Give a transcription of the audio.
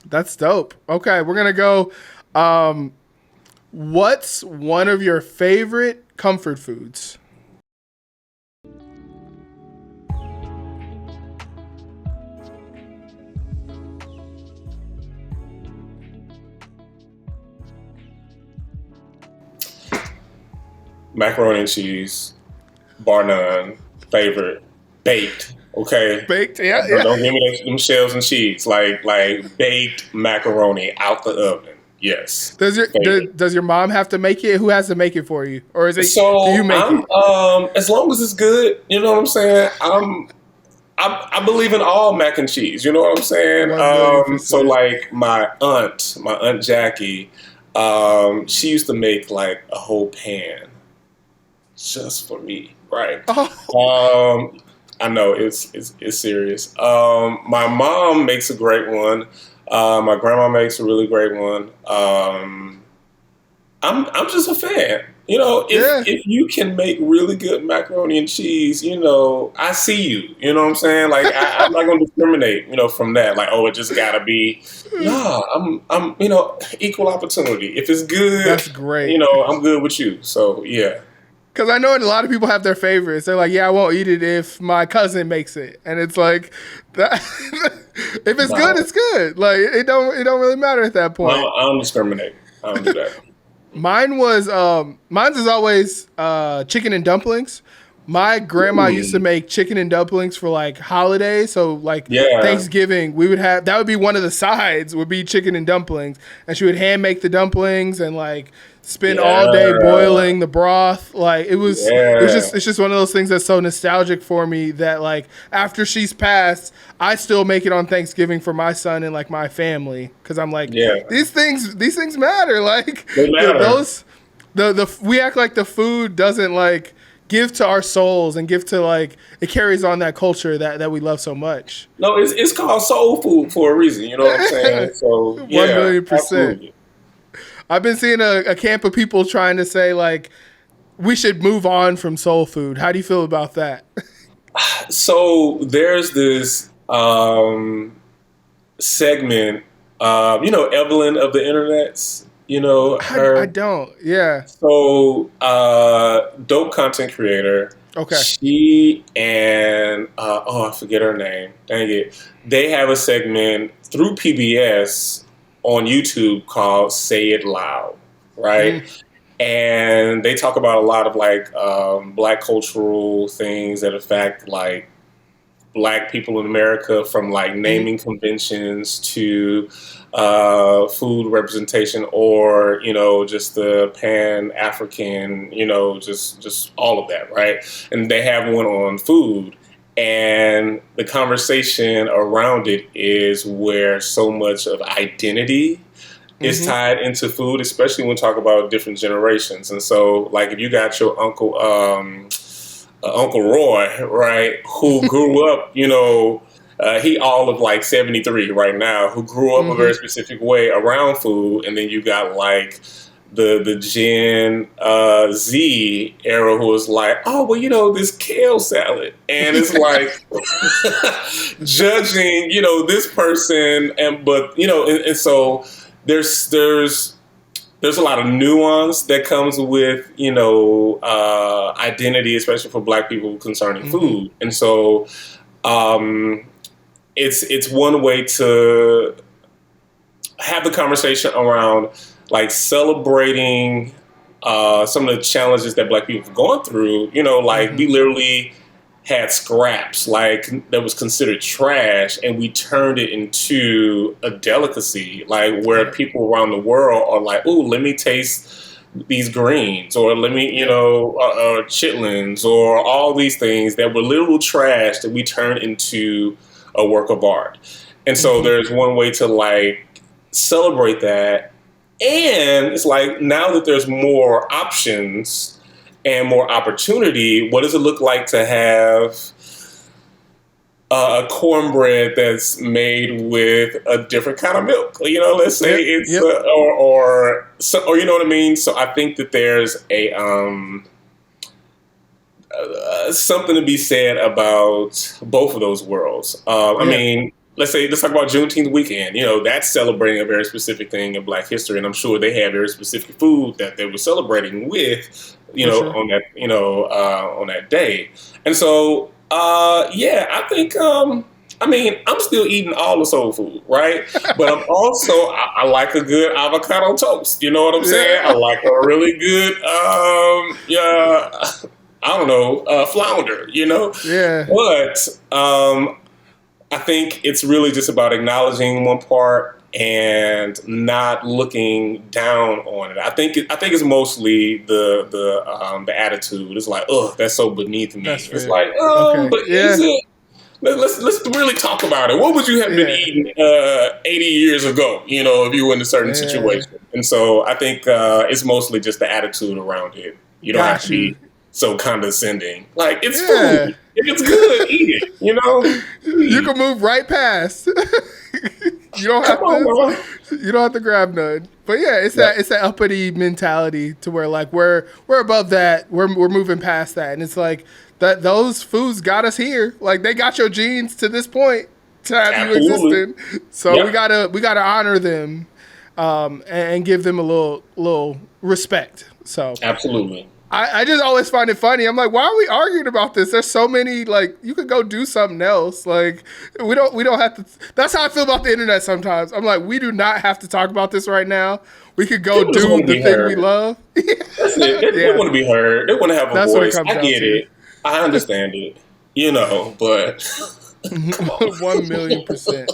That's dope. Okay, we're gonna go. Um, what's one of your favorite comfort foods? Macaroni and cheese, bar none, favorite, baked. Okay, Baked. Yeah, don't yeah. give me them shells and cheese. Like baked macaroni out the oven. Yes, favorite. Does your mom have to make it? Who has to make it for you, or is it? Do you So make I'm it? as long as it's good, you know what I'm saying. I believe in all mac and cheese. You know what I'm saying. So 1,000,000%. like my aunt Jackie, she used to make like a whole pan just for me, right? Oh, Um, I know it's serious. My mom makes a great one. My grandma makes a really great one. I'm just a fan. You know, yeah. if you can make really good macaroni and cheese, you know, I see you. You know what I'm saying? Like I'm not gonna discriminate, you know, from that. Like, oh, it just gotta be. Nah, I'm you know, equal opportunity. If it's good, That's you great. know, I'm good with you. So yeah. Because I know a lot of people have their favorites. They're like, yeah, I won't eat it if my cousin makes it, and it's like, that, if it's good, No, it's good. Like it don't really matter at that point. I don't discriminate. I don't do that. Mine's is always chicken and dumplings. My grandma used to Mm, make chicken and dumplings for like holidays. So like yeah, Thanksgiving, we would have that would be one of the sides would be chicken and dumplings, and she would hand make the dumplings and like spend all day yeah, boiling the broth. Like it was yeah, just it's just one of those things that's so nostalgic for me that like after she's passed, I still make it on Thanksgiving for my son and like my family because I'm like yeah. these things matter. Like They matter. those the we act like the food doesn't like give to our souls and give to like it carries on that culture that we love so much. No, it's called soul food for a reason. You know what I'm saying? So One yeah, million percent. absolutely. I've been seeing a camp of people trying to say like we should move on from soul food. How do you feel about that? So there's this segment. You know, Evelyn of the internets. You know I her. don't. Yeah. So dope content creator. Okay. She and oh, I forget her name. Dang it. They have a segment through PBS on YouTube called "Say It Loud," right? Mm, And they talk about a lot of like black cultural things that affect like black people in America, from like mm, naming conventions to food representation, or you know, just the Pan African, you know, just all of that, right? And they have one on food. And the conversation around it is where so much of identity is mm-hmm. tied into food, especially when we talk about different generations. And so, like, if you got your Uncle Roy, right, who grew up, you know, he all of like 73 right now, who grew up a Mm-hmm. very specific way around food, and then you got like the Gen Z era who was like, oh well, you know, this kale salad, and it's like judging, you know, this person, and but you know, and so there's there's a lot of nuance that comes with you know identity, especially for Black people concerning Mm-hmm. food, and so um, it's one way to have the conversation around like celebrating some of the challenges that Black people have gone through. You know, like Mm-hmm. we literally had scraps like that was considered trash, and we turned it into a delicacy, like where Yep. people around the world are like, "Oh, let me taste these greens," or "Let me, you Yep. know, chitlins," or all these things that were literal trash that we turned into a work of art. And so Mm-hmm. there's one way to like celebrate that, and it's like now that there's more options and more opportunity, what does it look like to have a cornbread that's made with a different kind of milk? You know, let's say Yep. it's Yep. or you know what I mean. So I think that there's a something to be said about both of those worlds. I Yeah. mean. let's talk about Juneteenth weekend. That's celebrating a very specific thing in Black history, and I'm sure they had very specific food that they were celebrating with, For sure. on that, on that day. And so, I think, I'm still eating all the soul food, right? But I'm also, I like a good avocado toast. You know what I'm saying? I like a really good, I don't know, flounder, Yeah. But I think it's really just about acknowledging one part and not looking down on it. I think it's mostly the attitude. It's like, oh, that's so beneath me. That's It's fair. like, Okay. but Yeah. is it? Let's really talk about it. What would you have been eating 80 years ago? If you were in a certain situation. And so I think it's mostly just the attitude around it. You don't have to be so condescending. Like, it's food. If it's good, eat it. You can move right past. You don't have to. You don't have to grab none. But yeah, it's that uppity mentality to where like we're above that. We're moving past that, and it's like that those foods got us here. Like they got your genes to this point to have you existing. So we gotta honor them, and give them a little respect. So absolutely. I just always find it funny. I'm like, why are we arguing about this? There's so many, like, you could go do something else. Like, we don't have to. That's how I feel about the internet sometimes. I'm like, we do not have to talk about this right now. We could go do the thing we love. That's it. They want to be heard. They want to have a voice. I get it. I understand it. But 1,000,000%.